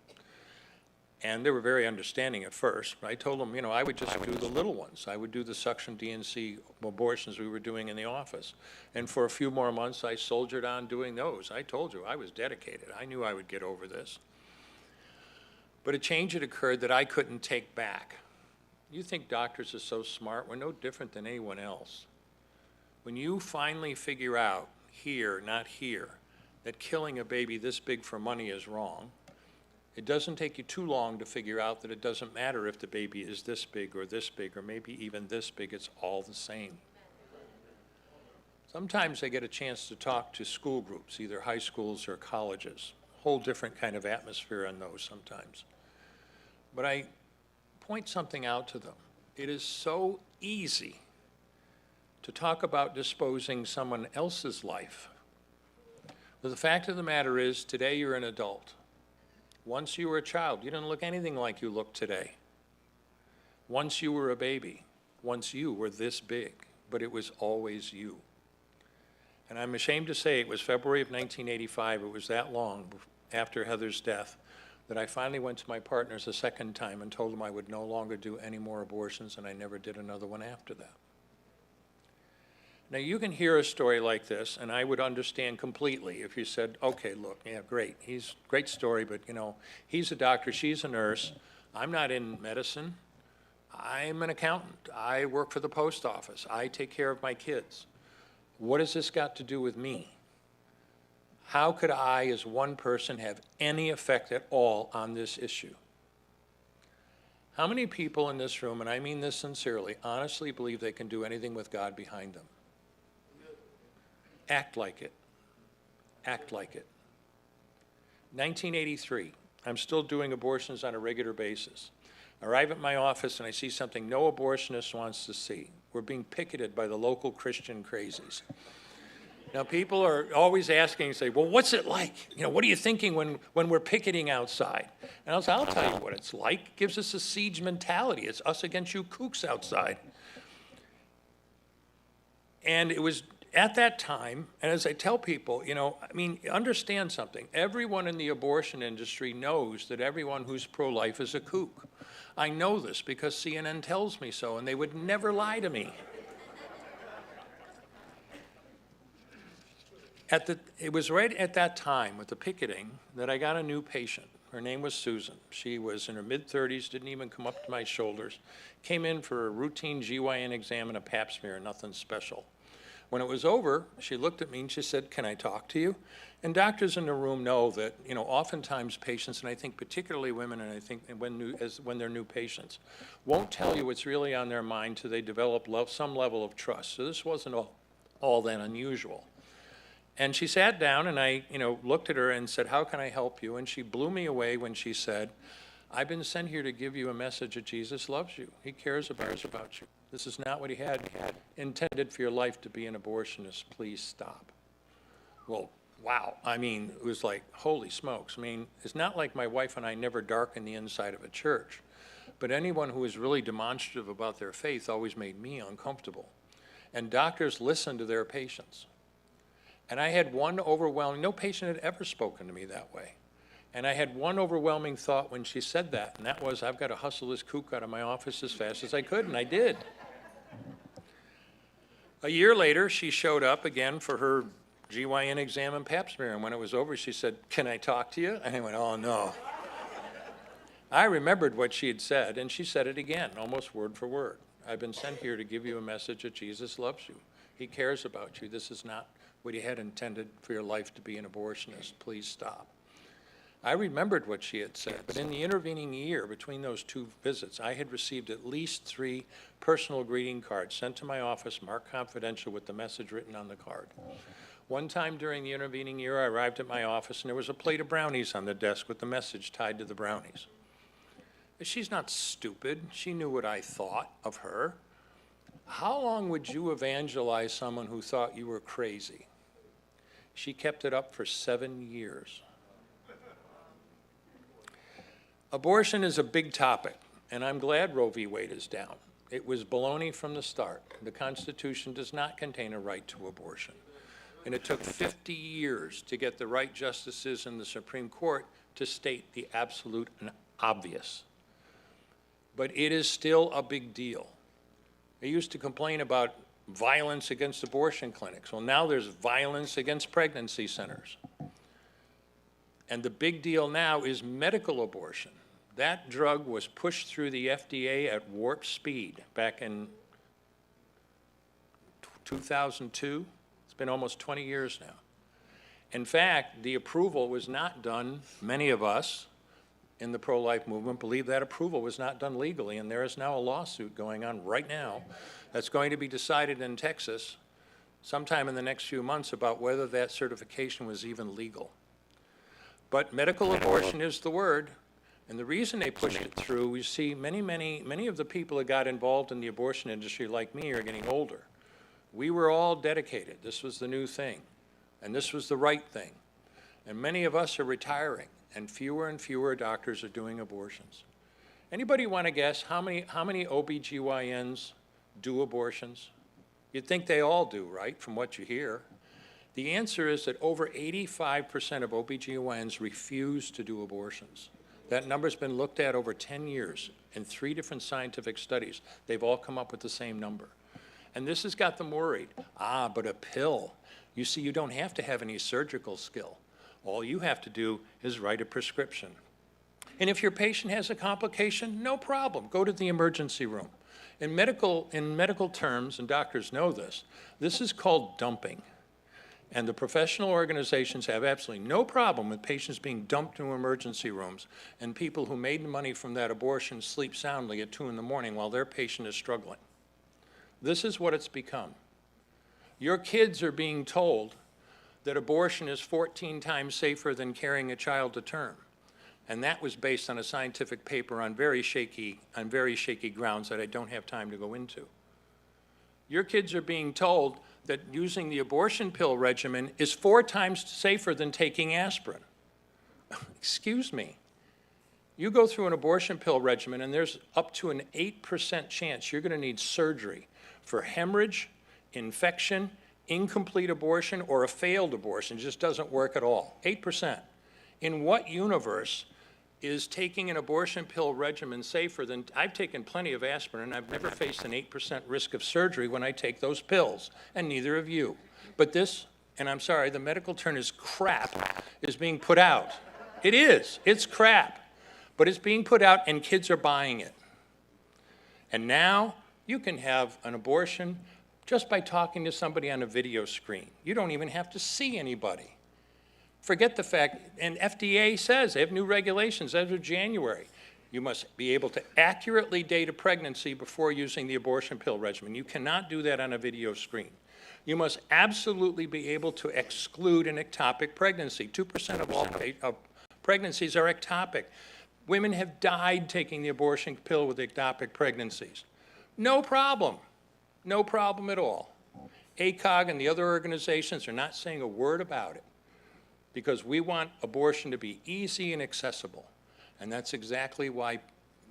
And they were very understanding at first. I told them, you know, I would just do the little ones. I would do the suction D&C abortions we were doing in the office. And for a few more months, I soldiered on doing those. I told you, I was dedicated. I knew I would get over this. But a change had occurred that I couldn't take back. You think doctors are so smart? We're no different than anyone else. When you finally figure out, here, not here, that killing a baby this big for money is wrong, it doesn't take you too long to figure out that it doesn't matter if the baby is this big or maybe even this big, it's all the same. Sometimes I get a chance to talk to school groups, either high schools or colleges. Whole different kind of atmosphere on those sometimes. But I point something out to them. It is so easy to talk about disposing someone else's life. But the fact of the matter is, today you're an adult. Once you were a child, you didn't look anything like you look today. Once you were a baby, once you were this big, but it was always you. And I'm ashamed to say it was February of 1985, it was that long after Heather's death, that I finally went to my partners a second time and told them I would no longer do any more abortions, and I never did another one after that. Now, you can hear a story like this, and I would understand completely if you said, okay, look, yeah, great, great story, but you know, he's a doctor, she's a nurse, I'm not in medicine, I'm an accountant, I work for the post office, I take care of my kids. What has this got to do with me? How could I, as one person, have any effect at all on this issue? How many people in this room, and I mean this sincerely, honestly believe they can do anything with God behind them? Act like it. Act like it. 1983, I'm still doing abortions on a regular basis. I arrive at my office and I see something no abortionist wants to see. We're being picketed by the local Christian crazies. Now, people are always asking, say, well, what's it like? You know, what are you thinking when we're picketing outside? And I'll tell you what it's like. It gives us a siege mentality. It's us against you kooks outside. And it was at that time, and as I tell people, you know, I mean, understand something. Everyone in the abortion industry knows that everyone who's pro-life is a kook. I know this because CNN tells me so, and they would never lie to me. It was right at that time with the picketing that I got a new patient. Her name was Susan. She was in her mid-30s, didn't even come up to my shoulders, came in for a routine GYN exam and a pap smear, nothing special. When it was over, she looked at me and she said, can I talk to you? And doctors in the room know that, you know, oftentimes patients, and I think particularly women, and I think when they're new patients, won't tell you what's really on their mind till they develop some level of trust. So this wasn't all that unusual. And she sat down and I, you know, looked at her and said, how can I help you? And she blew me away when she said, I've been sent here to give you a message that Jesus loves you. He cares about you. This is not what he had intended for your life to be an abortionist. Please stop. Well, wow. I mean, it was like, holy smokes. I mean, it's not like my wife and I never darkened the inside of a church, but anyone who was really demonstrative about their faith always made me uncomfortable. And doctors listen to their patients. And I had one overwhelming, no patient had ever spoken to me that way. And I had one overwhelming thought when she said that, and that was, I've got to hustle this kook out of my office as fast as I could, and I did. A year later, she showed up again for her GYN exam and pap smear, and when it was over, she said, can I talk to you? And I went, oh, no. I remembered what she had said, and she said it again, almost word for word. I've been sent here to give you a message that Jesus loves you. He cares about you. This is not what he had intended for your life to be an abortionist. Please stop. I remembered what she had said, but in the intervening year between those two visits, I had received at least 3 personal greeting cards sent to my office, marked confidential with the message written on the card. One time during the intervening year, I arrived at my office and there was a plate of brownies on the desk with the message tied to the brownies. She's not stupid. She knew what I thought of her. How long would you evangelize someone who thought you were crazy? She kept it up for 7 years. Abortion is a big topic, and I'm glad Roe v. Wade is down. It was baloney from the start. The Constitution does not contain a right to abortion. And it took 50 years to get the right justices in the Supreme Court to state the absolute and obvious. But it is still a big deal. They used to complain about violence against abortion clinics. Well, now there's violence against pregnancy centers. And the big deal now is medical abortion. That drug was pushed through the FDA at warp speed back in 2002. It's been almost 20 years now. In fact, the approval was not done, many of us in the pro-life movement believe that approval was not done legally, and there is now a lawsuit going on right now that's going to be decided in Texas sometime in the next few months about whether that certification was even legal. But medical abortion is the word, and the reason they pushed it through, you see, many of the people that got involved in the abortion industry, like me, are getting older. We were all dedicated. This was the new thing, and this was the right thing. And many of us are retiring, and fewer doctors are doing abortions. Anybody want to guess how many OBGYNs do abortions? You'd think they all do, right, from what you hear. The answer is that over 85% of OBGYNs refuse to do abortions. That number's been looked at over 10 years in 3 different scientific studies. They've all come up with the same number. And this has got them worried. But a pill. You see, you don't have to have any surgical skill. All you have to do is write a prescription. And if your patient has a complication, no problem. Go to the emergency room. In medical terms, and doctors know this is called dumping. And the professional organizations have absolutely no problem with patients being dumped to emergency rooms and people who made money from that abortion sleep soundly at 2 in the morning while their patient is struggling. This is what it's become. Your kids are being told that abortion is 14 times safer than carrying a child to term. And that was based on a scientific paper on very shaky grounds that I don't have time to go into. Your kids are being told that using the abortion pill regimen is 4 times safer than taking aspirin. Excuse me. You go through an abortion pill regimen and there's up to an 8% chance you're going to need surgery for hemorrhage, infection, incomplete abortion, or a failed abortion. It just doesn't work at all. 8%. In what universe is taking an abortion pill regimen safer than, I've taken plenty of aspirin and I've never faced an 8% risk of surgery when I take those pills, and neither have you. But this, and I'm sorry, the medical term is crap, is being put out. It is, it's crap, but it's being put out and kids are buying it. And now you can have an abortion just by talking to somebody on a video screen. You don't even have to see anybody. Forget the fact, and FDA says, they have new regulations as of January. You must be able to accurately date a pregnancy before using the abortion pill regimen. You cannot do that on a video screen. You must absolutely be able to exclude an ectopic pregnancy. 2% of all pregnancies are ectopic. Women have died taking the abortion pill with ectopic pregnancies. No problem. No problem at all. ACOG and the other organizations are not saying a word about it, because we want abortion to be easy and accessible. And that's exactly why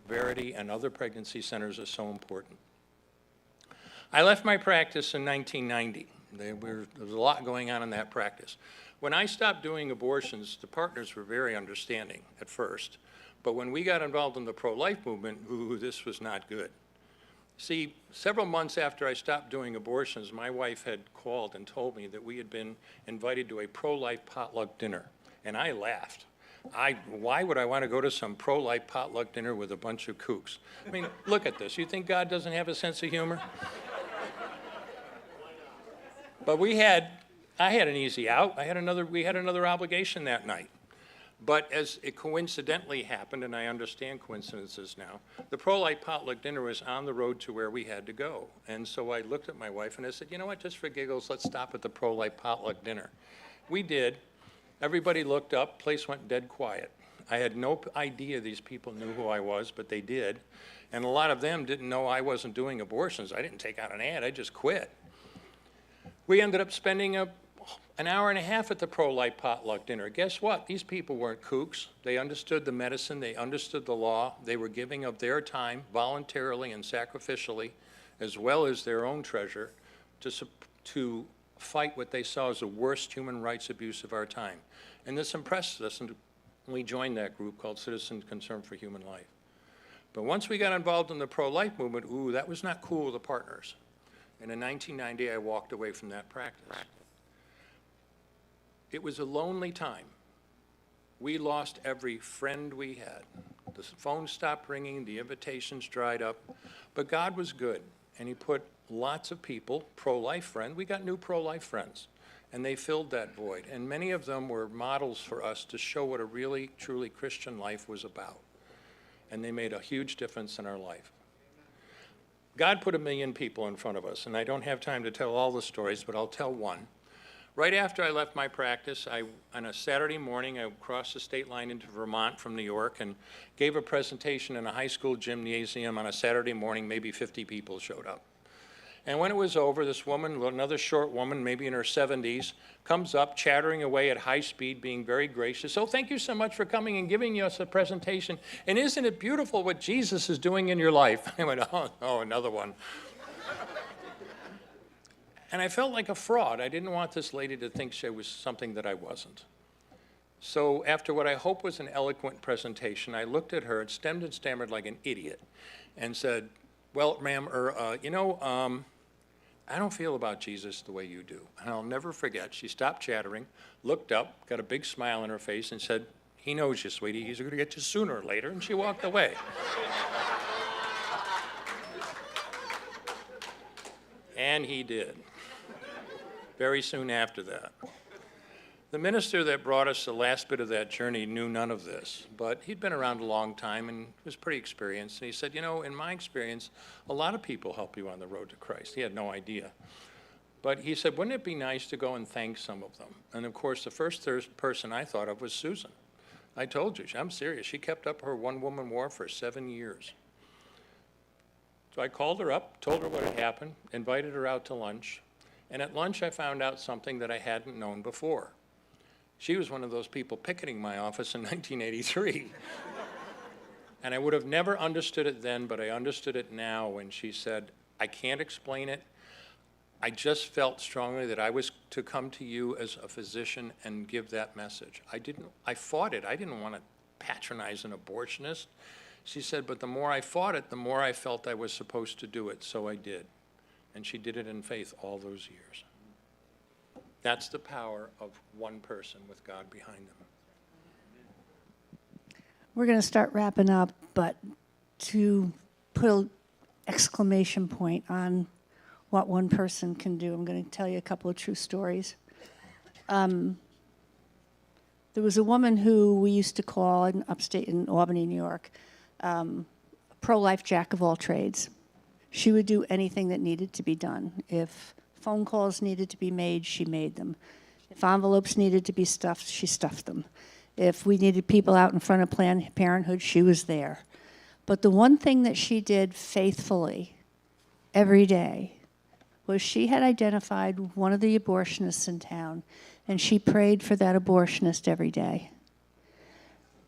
Verity and other pregnancy centers are so important. I left my practice in 1990. There was a lot going on in that practice. When I stopped doing abortions, the partners were very understanding at first. But when we got involved in the pro-life movement, ooh, this was not good. See, several months after I stopped doing abortions, my wife had called and told me that we had been invited to a pro-life potluck dinner. And I laughed. Why would I want to go to some pro-life potluck dinner with a bunch of kooks? I mean, look at this. You think God doesn't have a sense of humor? But I had an easy out. We had another obligation that night. But as it coincidentally happened, and I understand coincidences now, the pro-life potluck dinner was on the road to where we had to go. And so I looked at my wife and I said, you know what, just for giggles, let's stop at the pro-life potluck dinner. We did. Everybody looked up, place went dead quiet. I had no idea these people knew who I was, but they did. And a lot of them didn't know I wasn't doing abortions. I didn't take out an ad, I just quit. We ended up spending an hour and a half at the pro-life potluck dinner. Guess what? These people weren't kooks. They understood the medicine, they understood the law. They were giving of their time voluntarily and sacrificially, as well as their own treasure, to fight what they saw as the worst human rights abuse of our time. And this impressed us, and we joined that group called Citizens Concerned for Human Life. But once we got involved in the pro-life movement, ooh, that was not cool with the partners. And in 1990, I walked away from that practice. It was a lonely time. We lost every friend we had. The phone stopped ringing, the invitations dried up, but God was good, and he put lots of people, pro-life friends, we got new pro-life friends, and they filled that void, and many of them were models for us to show what a really, truly Christian life was about, and they made a huge difference in our life. God put 1 million people in front of us, and I don't have time to tell all the stories, but I'll tell one. Right after I left my practice, on a Saturday morning, I crossed the state line into Vermont from New York and gave a presentation in a high school gymnasium on a Saturday morning. Maybe 50 people showed up. And when it was over, this woman, another short woman, maybe in her 70s, comes up, chattering away at high speed, being very gracious. "Oh, thank you so much for coming and giving us a presentation. And isn't it beautiful what Jesus is doing in your life?" I went, oh, another one. And I felt like a fraud. I didn't want this lady to think she was something that I wasn't. So after what I hope was an eloquent presentation, I looked at her and stammered like an idiot and said, well, ma'am, I don't feel about Jesus the way you do. And I'll never forget, she stopped chattering, looked up, got a big smile on her face and said, he knows you, sweetie. He's going to get you sooner or later. And she walked away. And he did. Very soon after that. The minister that brought us the last bit of that journey knew none of this, but he'd been around a long time and was pretty experienced. And he said, in my experience, a lot of people help you on the road to Christ. He had no idea. But he said, wouldn't it be nice to go and thank some of them? And of course, the first person I thought of was Susan. I told you, I'm serious. She kept up her one-woman war for 7 years. So I called her up, told her what had happened, invited her out to lunch. And at lunch, I found out something that I hadn't known before. She was one of those people picketing my office in 1983. And I would have never understood it then, but I understood it now when she said, I can't explain it. I just felt strongly that I was to come to you as a physician and give that message. I fought it. I didn't want to patronize an abortionist. She said, but the more I fought it, the more I felt I was supposed to do it, so I did. And she did it in faith all those years. That's the power of one person with God behind them. We're going to start wrapping up, but to put an exclamation point on what one person can do, I'm going to tell you a couple of true stories. There was a woman who we used to call in upstate in Albany, New York, pro-life jack of all trades. She would do anything that needed to be done. If phone calls needed to be made, she made them. If envelopes needed to be stuffed, she stuffed them. If we needed people out in front of Planned Parenthood, she was there. But the one thing that she did faithfully every day was she had identified one of the abortionists in town, and she prayed for that abortionist every day.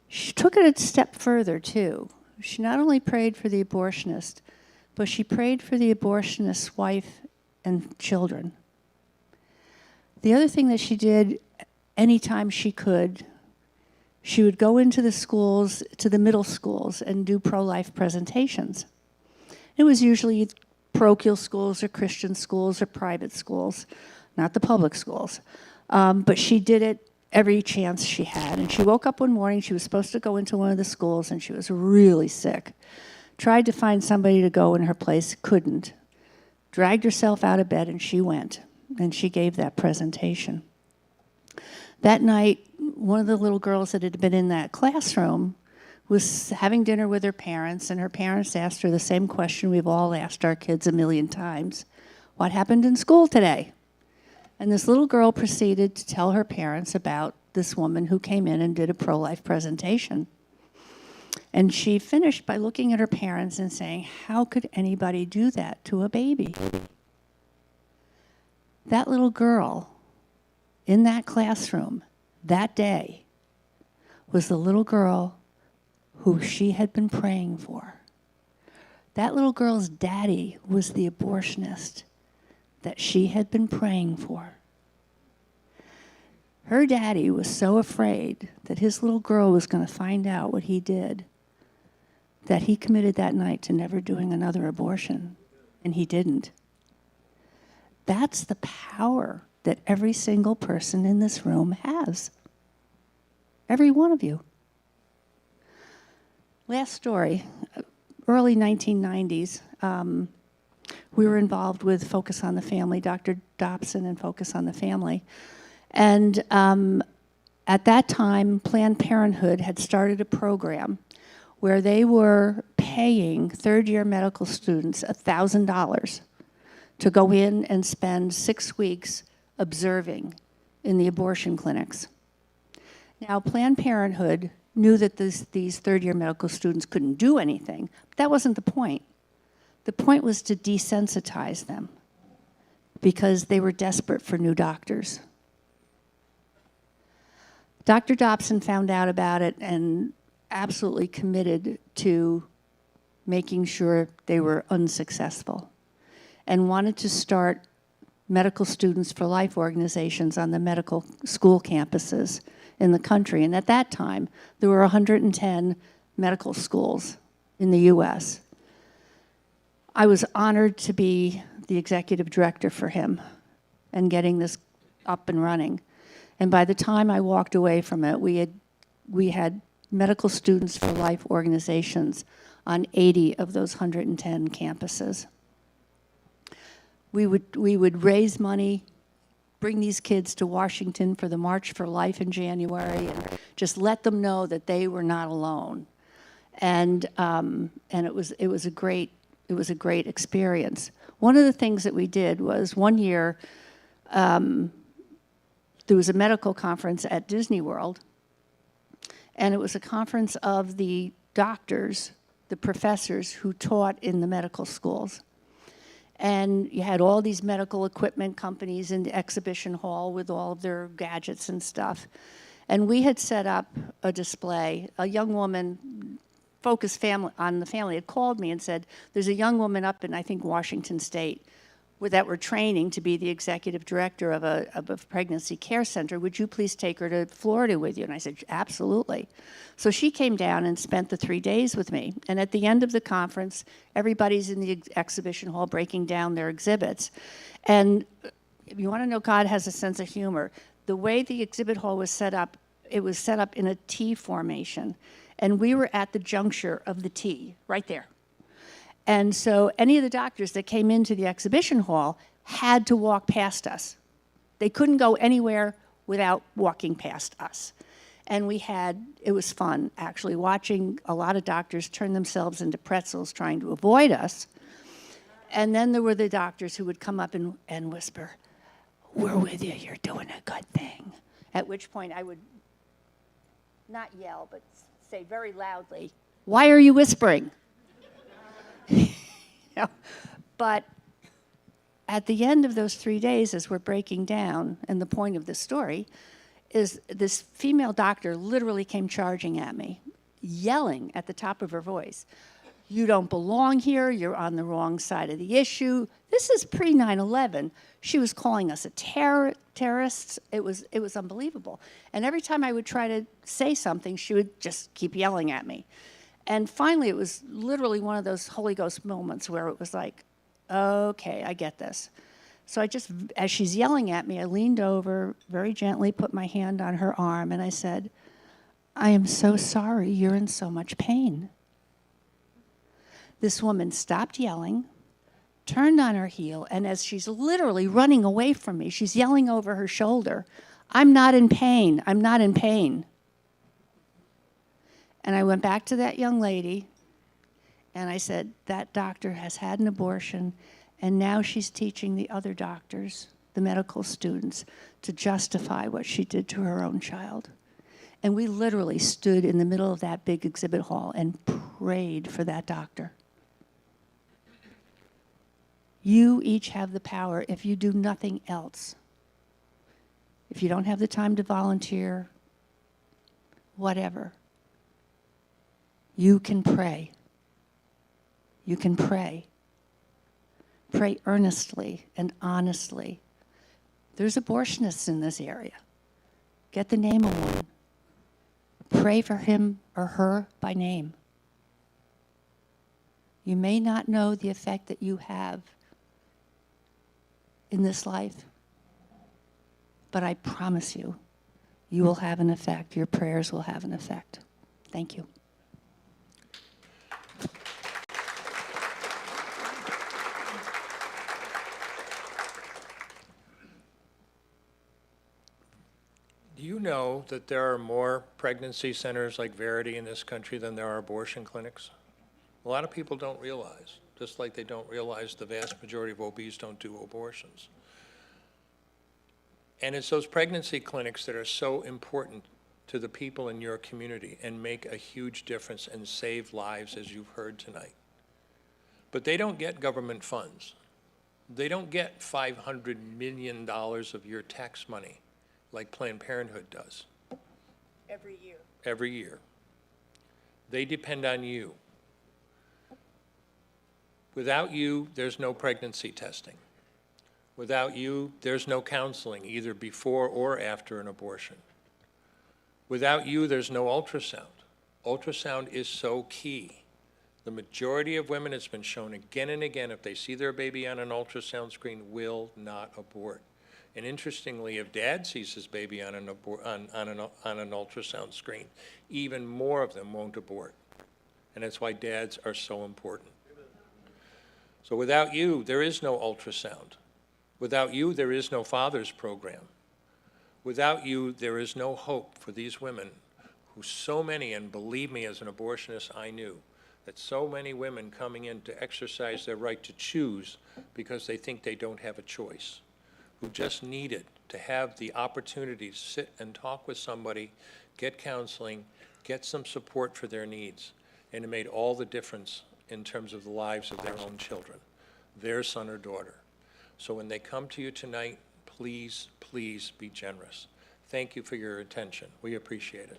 She took it a step further, too. She not only prayed for the abortionist, but she prayed for the abortionist's wife and children. The other thing that she did anytime she could, she would go into the schools, to the middle schools, and do pro-life presentations. It was usually parochial schools or Christian schools or private schools, not the public schools. But she did it every chance she had. And she woke up one morning, she was supposed to go into one of the schools, and she was really sick. Tried to find somebody to go in her place, couldn't. Dragged herself out of bed, and she went, and she gave that presentation. That night, one of the little girls that had been in that classroom was having dinner with her parents, and her parents asked her the same question we've all asked our kids a million times. What happened in school today? And this little girl proceeded to tell her parents about this woman who came in and did a pro-life presentation. And she finished by looking at her parents and saying, how could anybody do that to a baby? That little girl in that classroom that day was the little girl who she had been praying for. That little girl's daddy was the abortionist that she had been praying for. Her daddy was so afraid that his little girl was going to find out what he did that he committed that night to never doing another abortion, and he didn't. That's the power that every single person in this room has. Every one of you. Last story, early 1990s, we were involved with Focus on the Family, Dr. Dobson and Focus on the Family. And at that time, Planned Parenthood had started a program where they were paying third-year medical students $1,000 to go in and spend 6 weeks observing in the abortion clinics. Now, Planned Parenthood knew that these third-year medical students couldn't do anything, but that wasn't the point. The point was to desensitize them because they were desperate for new doctors. Dr. Dobson found out about it and absolutely committed to making sure they were unsuccessful and wanted to start medical students for life organizations on the medical school campuses in the country. And at that time, there were 110 medical schools in the US. I was honored to be the executive director for him and getting this up and running. And by the time I walked away from it, we had medical students for life organizations on 80 of those 110 campuses. We would raise money, bring these kids to Washington for the March for Life in January, and just let them know that they were not alone. And it was a great experience. One of the things that we did was one year there was a medical conference at Disney World, and it was a conference of the doctors, the professors who taught in the medical schools. And you had all these medical equipment companies in the exhibition hall with all of their gadgets and stuff. And we had set up a display. A young woman, focused on the family, had called me and said, there's a young woman up in, I think, Washington State that we're training to be the executive director of a pregnancy care center. Would you please take her to Florida with you? And I said, absolutely. So she came down and spent the 3 days with me. And at the end of the conference, everybody's in the exhibition hall breaking down their exhibits. And if you want to know, God has a sense of humor. The way the exhibit hall was set up, it was set up in a T formation. And we were at the juncture of the T, right there. And so any of the doctors that came into the exhibition hall had to walk past us. They couldn't go anywhere without walking past us. And it was fun, actually, watching a lot of doctors turn themselves into pretzels trying to avoid us. And then there were the doctors who would come up and whisper, we're with you, you're doing a good thing. At which point I would not yell, but say very loudly, why are you whispering? But at the end of those 3 days, as we're breaking down, and the point of this story is this female doctor literally came charging at me, yelling at the top of her voice, you don't belong here, you're on the wrong side of the issue. This is pre-9/11. She was calling us a terrorists. It was unbelievable. And every time I would try to say something, she would just keep yelling at me. And finally, it was literally one of those Holy Ghost moments where it was like, okay, I get this. So as she's yelling at me, I leaned over, very gently put my hand on her arm, and I said, I am so sorry you're in so much pain. This woman stopped yelling, turned on her heel, and as she's literally running away from me, she's yelling over her shoulder, I'm not in pain, I'm not in pain. And I went back to that young lady, and I said, that doctor has had an abortion, and now she's teaching the other doctors, the medical students, to justify what she did to her own child. And we literally stood in the middle of that big exhibit hall and prayed for that doctor. You each have the power, if you do nothing else. If you don't have the time to volunteer, whatever. You can pray. You can pray. Pray earnestly and honestly. There's abortionists in this area. Get the name of one. Pray for him or her by name. You may not know the effect that you have in this life, but I promise you, you will have an effect. Your prayers will have an effect. Thank you. Do you know that there are more pregnancy centers like Verity in this country than there are abortion clinics? A lot of people don't realize, just like they don't realize the vast majority of OBs don't do abortions. And it's those pregnancy clinics that are so important to the people in your community and make a huge difference and save lives, as you've heard tonight. But they don't get government funds. They don't get $500 million of your tax money like Planned Parenthood does. Every year. Every year. They depend on you. Without you, there's no pregnancy testing. Without you, there's no counseling, either before or after an abortion. Without you, there's no ultrasound. Ultrasound is so key. The majority of women, it's been shown again and again, if they see their baby on an ultrasound screen, will not abort. And interestingly, if dad sees his baby on an ultrasound screen, even more of them won't abort. And that's why dads are so important. So without you, there is no ultrasound. Without you, there is no father's program. Without you, there is no hope for these women who so many, and believe me, as an abortionist, I knew that so many women coming in to exercise their right to choose because they think they don't have a choice, who just needed to have the opportunity to sit and talk with somebody, get counseling, get some support for their needs, and it made all the difference in terms of the lives of their own children, their son or daughter. So when they come to you tonight, please, please be generous. Thank you for your attention. We appreciate it.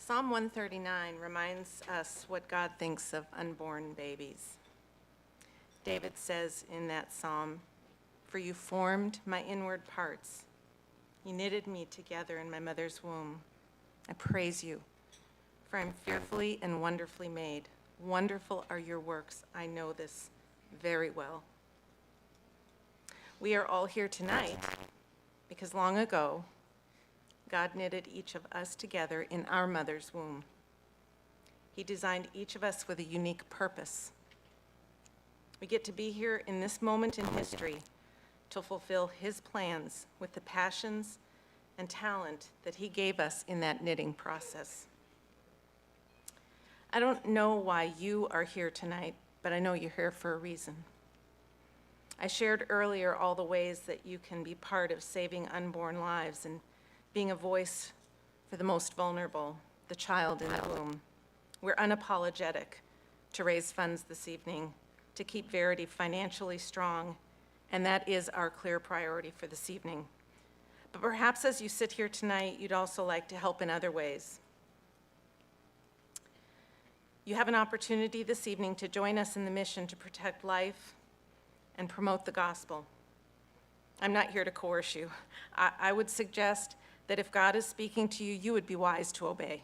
Psalm 139 reminds us what God thinks of unborn babies. David says in that psalm, "For you formed my inward parts. You knitted me together in my mother's womb. I praise you, for I'm fearfully and wonderfully made. Wonderful are your works. I know this very well." We are all here tonight because long ago, God knitted each of us together in our mother's womb. He designed each of us with a unique purpose. We get to be here in this moment in history to fulfill His plans with the passions and talent that He gave us in that knitting process. I don't know why you are here tonight, but I know you're here for a reason. I shared earlier all the ways that you can be part of saving unborn lives and being a voice for the most vulnerable, the child in the womb. We're unapologetic to raise funds this evening to keep Verity financially strong, and that is our clear priority for this evening. But perhaps as you sit here tonight, you'd also like to help in other ways. You have an opportunity this evening to join us in the mission to protect life and promote the gospel. I'm not here to coerce you. I would suggest that if God is speaking to you, you would be wise to obey.